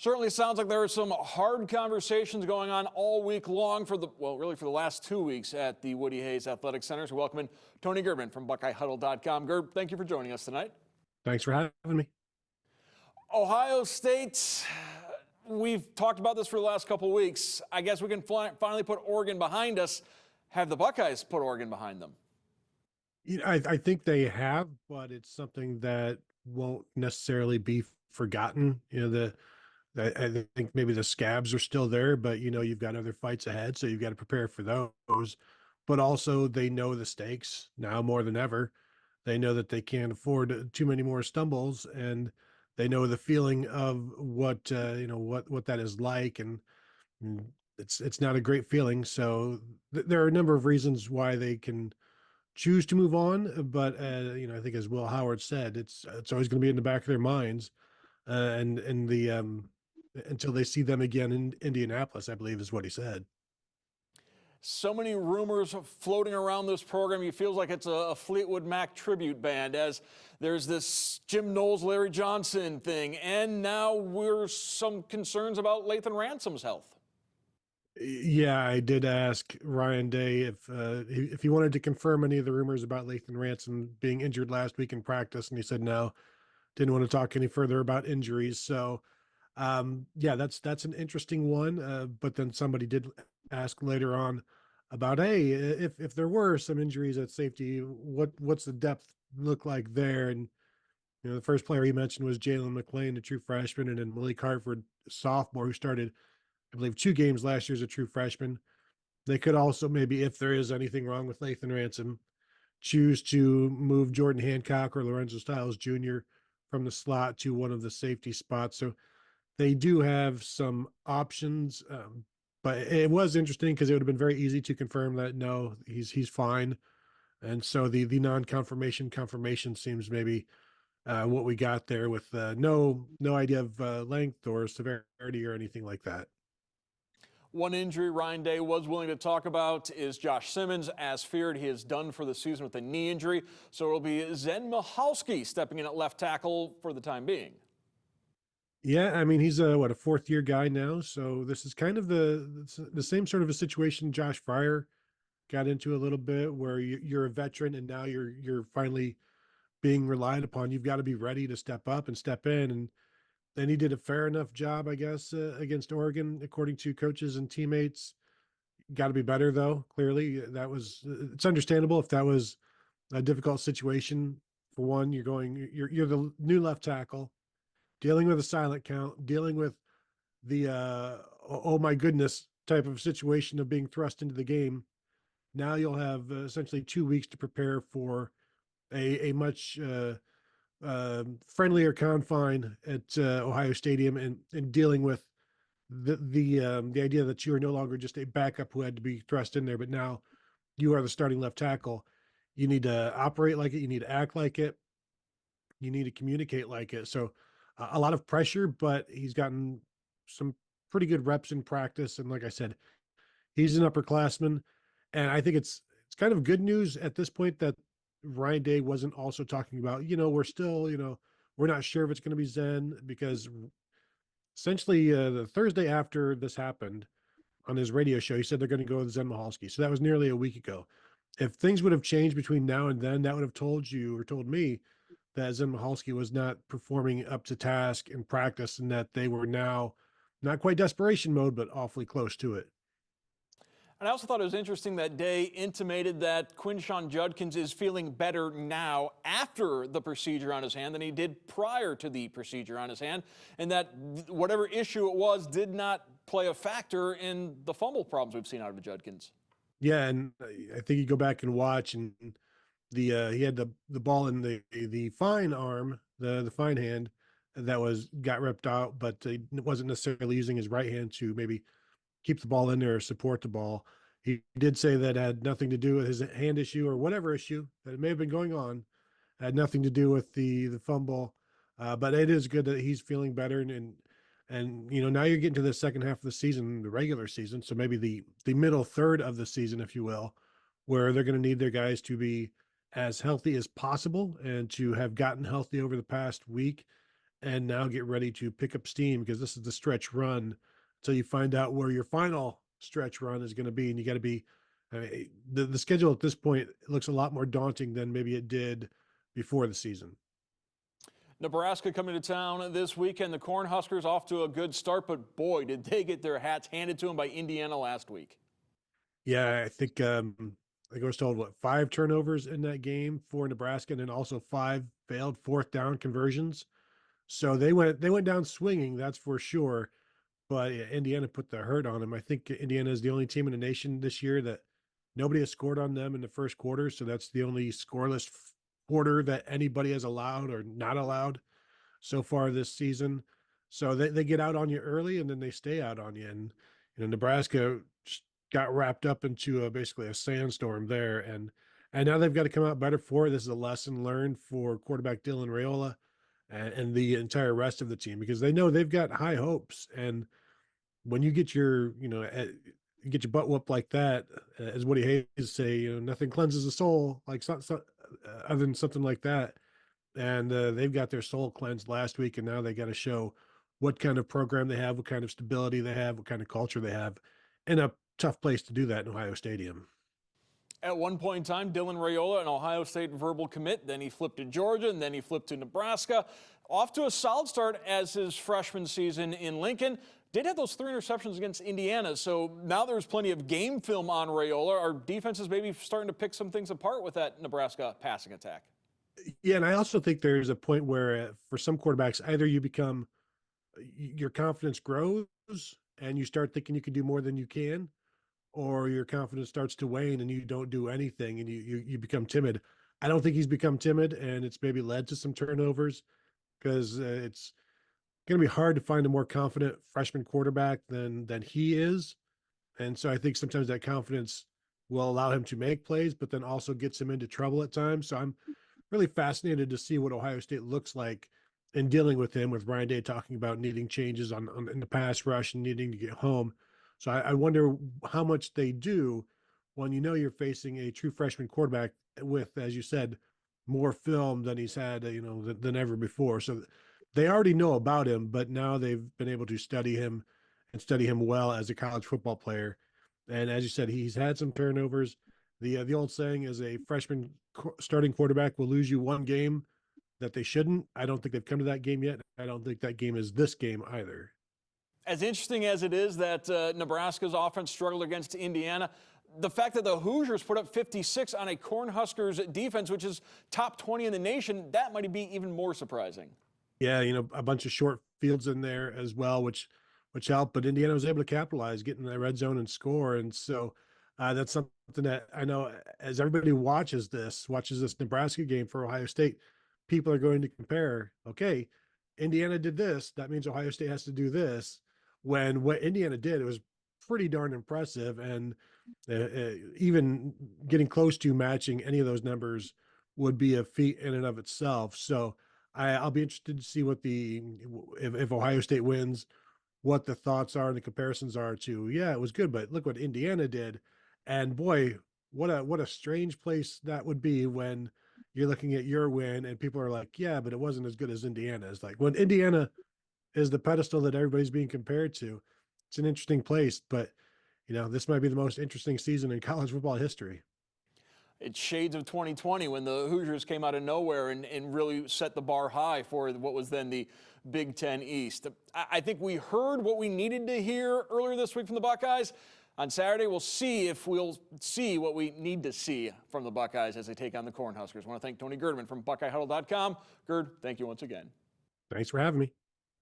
Certainly sounds like there are some hard conversations going on all week long really for the last 2 weeks at the Woody Hayes Athletic Center. So welcome in Tony Gerdeman from BuckeyeHuddle.com. Gerb, thank you for joining us tonight. Thanks for having me. Ohio State, we've talked about this for the last couple of weeks. I guess we can finally put Oregon behind us. Have the Buckeyes put Oregon behind them? I think they have, but it's something that won't necessarily be forgotten. I think maybe the scabs are still there, but you've got other fights ahead, so you've got to prepare for those. But also, they know the stakes now more than ever. They know that they can't afford too many more stumbles, and they know the feeling of what that is like, and it's not a great feeling. So there are a number of reasons why they can choose to move on, but I think as Will Howard said, it's always going to be in the back of their minds, and the until they see them again in Indianapolis, I believe is what he said. So many rumors floating around this program. It feels like it's a Fleetwood Mac tribute band, as there's this Jim Knowles, Larry Johnson thing, and now we're some concerns about Lathan Ransom's health. Yeah, I did ask Ryan Day if he wanted to confirm any of the rumors about Lathan Ransom being injured last week in practice, and he said no, didn't want to talk any further about injuries. So, yeah, that's an interesting one. But then somebody did ask later on about, hey, if there were some injuries at safety, what's the depth look like there? And the first player he mentioned was Jalen McClain, the true freshman, and then Malik Hartford, sophomore, who started, I believe, 2 games last year as a true freshman. They could also maybe, if there is anything wrong with Lathan Ransom, choose to move Jordan Hancock or Lorenzo Styles Jr. from the slot to one of the safety spots. So they do have some options, but it was interesting because it would have been very easy to confirm that no, he's fine. And so the confirmation seems maybe what we got there with no idea of length or severity or anything like that. One injury Ryan Day was willing to talk about is Josh Simmons. As feared, he is done for the season with a knee injury. So it'll be Zen Michalski stepping in at left tackle for the time being. Yeah, I mean, he's a 4th-year guy now. So this is kind of the same sort of a situation Josh Fryer got into a little bit, where you're a veteran and now you're finally being relied upon. You've got to be ready to step up and step in. And then he did a fair enough job, I guess, against Oregon, according to coaches and teammates. Got to be better, though. Clearly, it's understandable if that was a difficult situation. For one, you're the new left tackle, dealing with a silent count, dealing with the oh my goodness type of situation of being thrust into the game. Now you'll have essentially 2 weeks to prepare for a much friendlier confine at Ohio Stadium, and dealing with the idea that you are no longer just a backup who had to be thrust in there, but now you are the starting left tackle. You need to operate like it. You need to act like it. You need to communicate like it. So a lot of pressure, but he's gotten some pretty good reps in practice. And like I said, he's an upperclassman, and I think it's kind of good news at this point that Ryan Day wasn't also talking about, we're still, we're not sure if it's going to be Zen, because essentially the Thursday after this happened on his radio show, he said they're going to go with Zen Michalski. So that was nearly a week ago. If things would have changed between now and then, that would have told you or told me that Zen Michalski was not performing up to task in practice, and that they were now not quite desperation mode, but awfully close to it. And I also thought it was interesting that Day intimated that Quinshon Judkins is feeling better now after the procedure on his hand than he did prior to the procedure on his hand, and that whatever issue it was did not play a factor in the fumble problems we've seen out of Judkins. Yeah, and I think you go back and watch, and he had the ball in the fine arm, the fine hand that got ripped out, but he wasn't necessarily using his right hand to maybe keep the ball in there or support the ball. He did say that had nothing to do with his hand issue or whatever issue that may have been going on. Had nothing to do with the fumble. But it is good that he's feeling better. And now you're getting to the second half of the season, the regular season. So maybe the middle third of the season, if you will, where they're going to need their guys to be as healthy as possible and to have gotten healthy over the past week and now get ready to pick up steam because this is the stretch run until you find out where your final stretch run is going to be. And you got to be, the schedule at this point looks a lot more daunting than maybe it did before the season. Nebraska coming to town this weekend. The Cornhuskers off to a good start, but boy, did they get their hats handed to them by Indiana last week. Yeah, I was told what 5 turnovers in that game for Nebraska, and then also 5 failed 4th down conversions. So they went down swinging, that's for sure. But yeah, Indiana put the hurt on them. I think Indiana is the only team in the nation this year that nobody has scored on them in the first quarter. So that's the only scoreless quarter that anybody has allowed or not allowed so far this season. So they get out on you early and then they stay out on you. And Nebraska just got wrapped up into basically a sandstorm there. And now they've got to come out better for it. This is a lesson learned for quarterback Dylan Raiola and the entire rest of the team because they know they've got high hopes. And when you get you get your butt whooped like that, as Woody Hayes say, nothing cleanses the soul like other than something like that. And they've got their soul cleansed last week, and now they got to show what kind of program they have, what kind of stability they have, what kind of culture they have, in a tough place to do that in Ohio Stadium. At one point in time, Dylan Raiola, an Ohio State verbal commit, then he flipped to Georgia, and then he flipped to Nebraska. Off to a solid start as his freshman season in Lincoln. Did have those 3 interceptions against Indiana, so now there's plenty of game film on Raiola. Our defense is maybe starting to pick some things apart with that Nebraska passing attack. Yeah, and I also think there's a point where for some quarterbacks, either your confidence grows and you start thinking you can do more than you can, or your confidence starts to wane and you don't do anything and you become timid. I don't think he's become timid, and it's maybe led to some turnovers because it's going to be hard to find a more confident freshman quarterback than he is. And so I think sometimes that confidence will allow him to make plays, but then also gets him into trouble at times. So I'm really fascinated to see what Ohio State looks like in dealing with him, with Ryan Day talking about needing changes on in the pass rush and needing to get home. So I wonder how much they do when you're facing a true freshman quarterback with, as you said, more film than he's had, than ever before. So they already know about him, but now they've been able to study him and study him well as a college football player. And as you said, he's had some turnovers. The old saying is a freshman starting quarterback will lose you one game that they shouldn't. I don't think they've come to that game yet. I don't think that game is this game either. As interesting as it is that Nebraska's offense struggled against Indiana, the fact that the Hoosiers put up 56 on a Cornhuskers defense, which is top 20 in the nation, that might be even more surprising. Yeah, a bunch of short fields in there as well, which helped. But Indiana was able to capitalize, get in the red zone and score. And so that's something that I know as everybody watches this Nebraska game for Ohio State, people are going to compare. Okay, Indiana did this. That means Ohio State has to do this. When what Indiana did, it was pretty darn impressive. And even getting close to matching any of those numbers would be a feat in and of itself. So I'll be interested to see if Ohio State wins, what the thoughts are and the comparisons are to, yeah, it was good, but look what Indiana did. And boy, what a strange place that would be when you're looking at your win and people are like, yeah, but it wasn't as good as Indiana's. Like when Indiana is the pedestal that everybody's being compared to, it's an interesting place, but this might be the most interesting season in college football history. It's shades of 2020 when the Hoosiers came out of nowhere and really set the bar high for what was then the Big Ten East. I think we heard what we needed to hear earlier this week from the Buckeyes. On Saturday, we'll see what we need to see from the Buckeyes as they take on the Cornhuskers. I want to thank Tony Gerdeman from BuckeyeHuddle.com. Gerd, thank you once again. Thanks for having me.